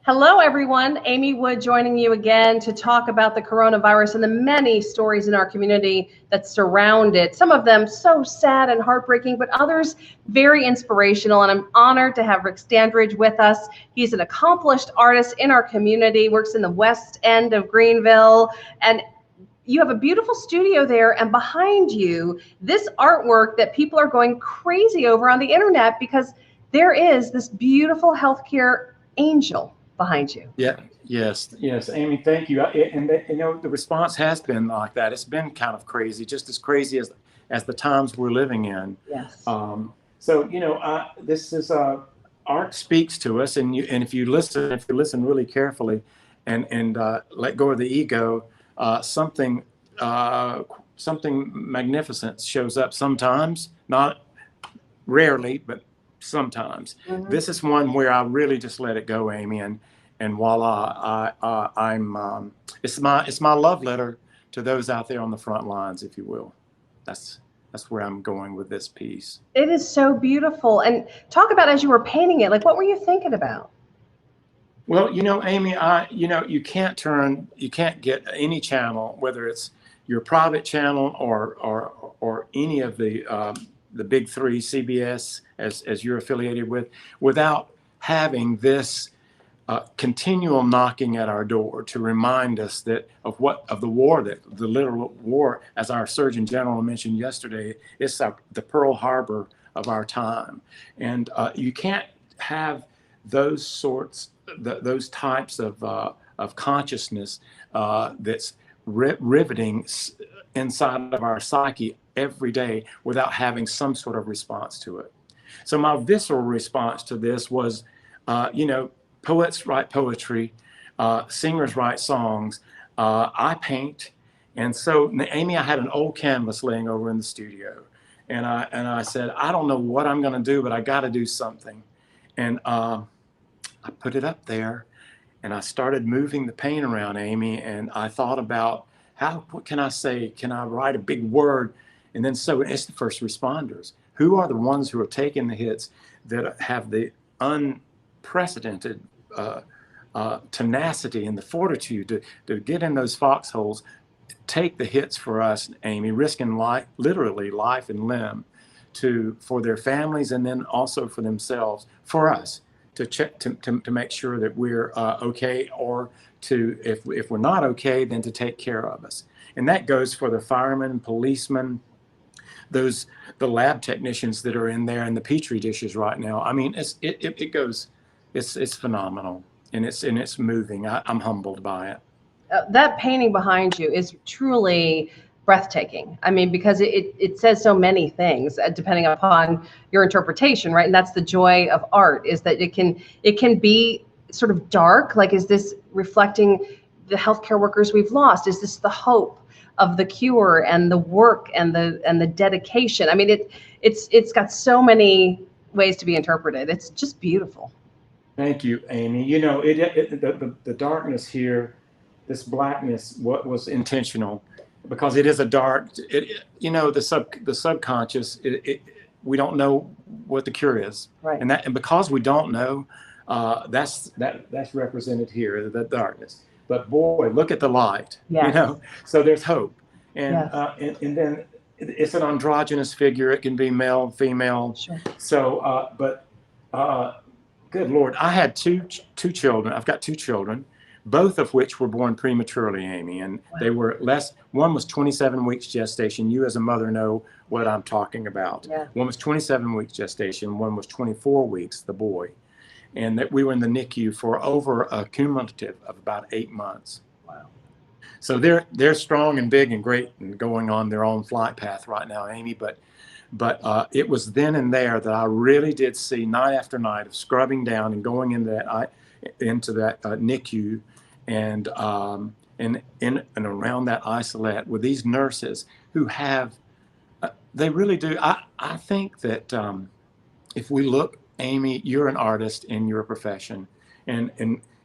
Hello, everyone. Amy Wood joining you again to talk about the coronavirus and the many stories in our community that surround it. Some of them so sad and heartbreaking, but others very inspirational. And I'm honored to have Ric Standridge with us. He's an accomplished artist in our community, works in the west end of Greenville, and you have a beautiful studio there, and behind you, this artwork that people are going crazy over on the internet because there is this beautiful healthcare angel behind you. Yeah, yes, Amy, thank you. The response has been like that. It's been kind of crazy, just as crazy as the times we're living in. Yes. This is art speaks to us, and if you listen really carefully, and let go of the ego, something magnificent shows up sometimes, not rarely, but sometimes. Mm-hmm. This is one where I really just let it go, Amy, and voila, it's my love letter to those out there on the front lines, if you will. That's where I'm going with this piece. It is so beautiful. And talk about, as you were painting it, like, what were you thinking about? Well, Amy, you can't get any channel, whether it's your private channel or any of the big three, CBS, as you're affiliated with, without having this continual knocking at our door to remind us of the war, the literal war, as our Surgeon General mentioned yesterday. It's the Pearl Harbor of our time, and you can't have those types of consciousness that's riveting inside of our psyche every day without having some sort of response to it. So my visceral response to this was, poets write poetry, singers write songs, I paint. And so, Amy, I had an old canvas laying over in the studio, and I said, I don't know what I'm going to do, but I got to do something. And I put it up there, and I started moving the paint around, Amy, and I thought about what can I say? Can I write a big word? And then so it's the first responders. Who are the ones who are taking the hits that have the unprecedented tenacity and the fortitude to get in those foxholes, take the hits for us, Amy, risking literally life and limb for their families, and then also for themselves, for us to check to make sure that we're okay, or if we're not okay, then to take care of us. And that goes for the firemen, policemen, the lab technicians that are in there in the petri dishes right now. I mean, it's phenomenal, and it's moving. I'm humbled by it. That painting behind you is truly breathtaking. I mean, because it says so many things depending upon your interpretation, right? And that's the joy of art, is that it can be sort of dark. Like, is this reflecting the healthcare workers we've lost? Is this the hope of the cure and the work and the dedication? I mean, it's got so many ways to be interpreted. It's just beautiful. Thank you, Amy. The darkness here, this blackness, what was intentional, because it is a dark. The subconscious. We don't know what the cure is, right? And because we don't know, that's represented here, the darkness. But boy, look at the light. Yes. So there's hope, and yes. And then it's an androgynous figure. It can be male, female. Sure. So, good Lord, I had two children. I've got two children, both of which were born prematurely, Amy, and wow. They were one was 27 weeks gestation. You as a mother know what I'm talking about. Yeah. One was 27 weeks gestation. One was 24 weeks, the boy. And that we were in the NICU for over a cumulative of about 8 months. Wow. So they're strong and big and great and going on their own flight path right now, Amy, but it was then and there that I really did see, night after night, of scrubbing down and going into that NICU and in and around that isolette with these nurses who have, they really do. I think that if we look, Amy, you're an artist in your profession, and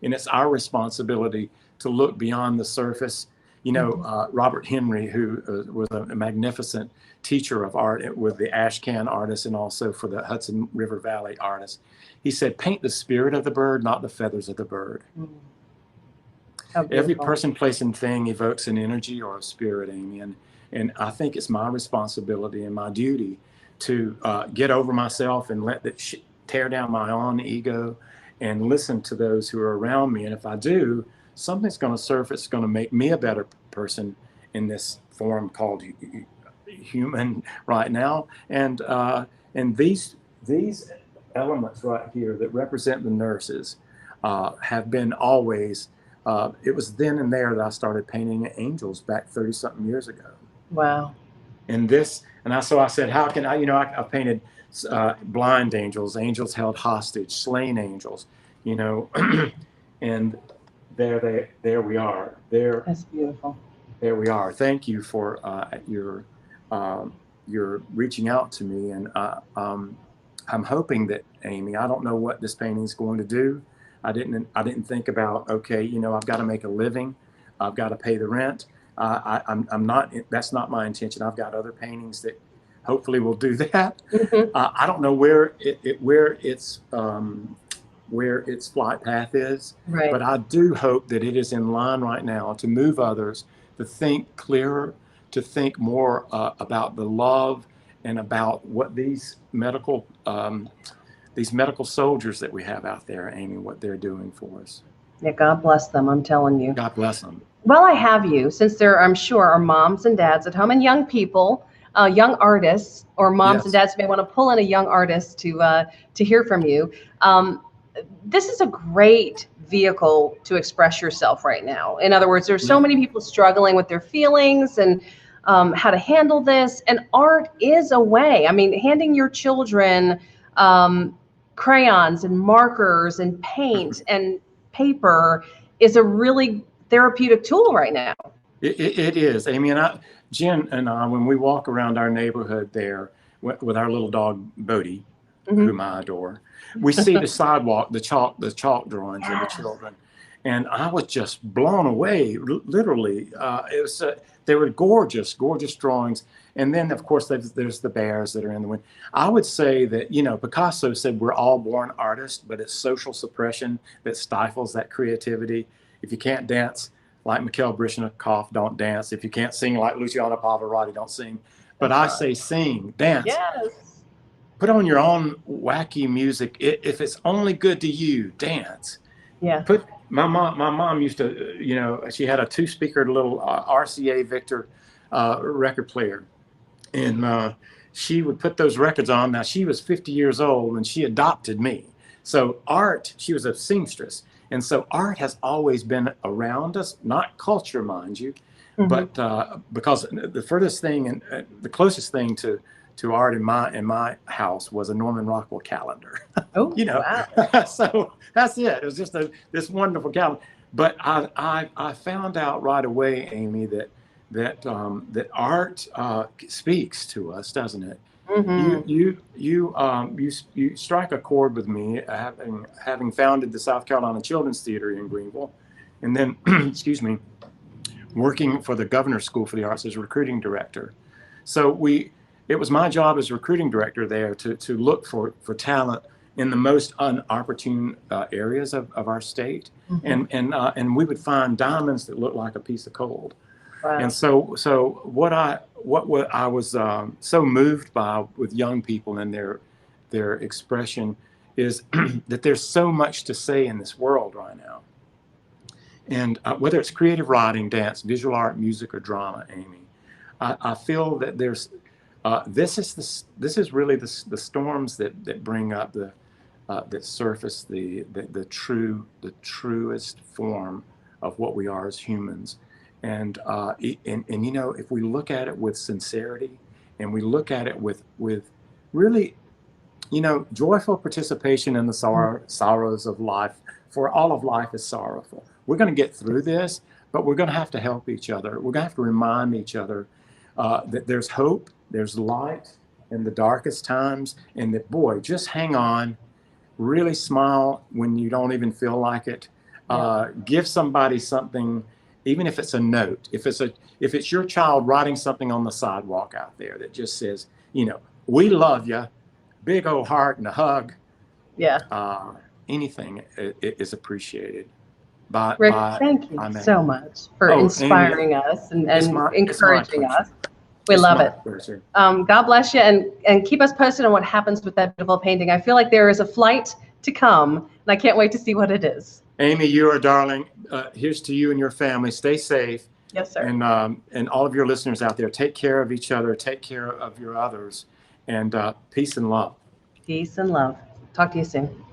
it's our responsibility to look beyond the surface Robert Henry, who was a magnificent teacher of art with the Ashcan artists and also for the Hudson River Valley artists. He said, paint the spirit of the bird, not the feathers of the bird. Every person, place, and thing evokes an energy or a spirit, Amy. And I think it's my responsibility and my duty to get over myself and let that tear down my own ego and listen to those who are around me. And if I do, something's going to surface, going to make me a better person in this form called human right now. And these elements right here that represent the nurses have been always, it was then and there that I started painting angels back 30-something years ago. Wow. And so I said, how can I, I painted blind angels, angels held hostage, slain angels, and there we are. That's beautiful. There we are. Thank you for your reaching out to me, and I'm hoping that, Amy, I don't know what this painting is going to do. I didn't think about, okay, I've got to make a living, I've got to pay the rent. I'm not. That's not my intention. I've got other paintings that hopefully will do that. I don't know where its flight path is, right. But I do hope that it is in line right now to move others to think clearer, to think more about the love and about what these medical soldiers that we have out there, Amy, what they're doing for us. Yeah, God bless them. I'm telling you. God bless them. Well, I have you, since there, I'm sure, are moms and dads at home and young people, young artists, or moms Yes. and dads may want to pull in a young artist to hear from you. This is a great vehicle to express yourself right now. In other words, there's so many people struggling with their feelings and how to handle this, and art is a way. I mean, handing your children crayons and markers and paint and paper is a really therapeutic tool right now. It is, Amy, and Jen and I, when we walk around our neighborhood there with our little dog Bodie, whom I adore, we see the sidewalk, the chalk drawings of the children, and I was just blown away. Literally, they were gorgeous drawings. And then, of course, there's the bears that are in the wind. I would say that, Picasso said we're all born artists, but it's social suppression that stifles that creativity. If you can't dance like Mikhail Baryshnikov, don't dance. If you can't sing like Luciano Pavarotti, don't sing. But I say sing, dance. Yes. Put on your own wacky music. If it's only good to you, dance. Yeah. My mom used to, she had a 2-speaker little RCA Victor record player. And she would put those records on. Now, she was 50 years old and she adopted me. So art, she was a seamstress. And so art has always been around us, not culture, mind you, but because the furthest thing and the closest thing to art in my house was a Norman Rockwell calendar. Oh, wow. So that's it. It was just this wonderful calendar. But I found out right away, Amy, that art speaks to us, doesn't it? You strike a chord with me, having founded the South Carolina Children's Theater in Greenville, and then, excuse me, working for the Governor's School for the Arts as recruiting director. So it was my job as recruiting director there to look for talent in the most unopportune areas of our state, and we would find diamonds that looked like a piece of coal. Wow. And so what I was so moved by with young people and their expression is that there's so much to say in this world right now. And whether it's creative writing, dance, visual art, music, or drama, Amy, I feel that there's this is really the storms that bring up that surface the truest form of what we are as humans. And if we look at it with sincerity and we look at it with really, joyful participation in the sorrows of life, for all of life is sorrowful. We're going to get through this, but we're going to have to help each other. We're going to have to remind each other that there's hope, there's light in the darkest times, and that, boy, just hang on, really smile when you don't even feel like it, give somebody something even if it's a note, if it's your child writing something on the sidewalk out there that just says, we love you, big old heart and a hug. Yeah. Anything is appreciated. Rick, thank you so much for inspiring us and encouraging us. We love it. God bless you, and keep us posted on what happens with that beautiful painting. I feel like there is a flight to come, and I can't wait to see what it is. Amy, you're a darling. Here's to you and your family. Stay safe. Yes, sir. And all of your listeners out there, take care of each other, take care of your others, and peace and love. Peace and love. Talk to you soon.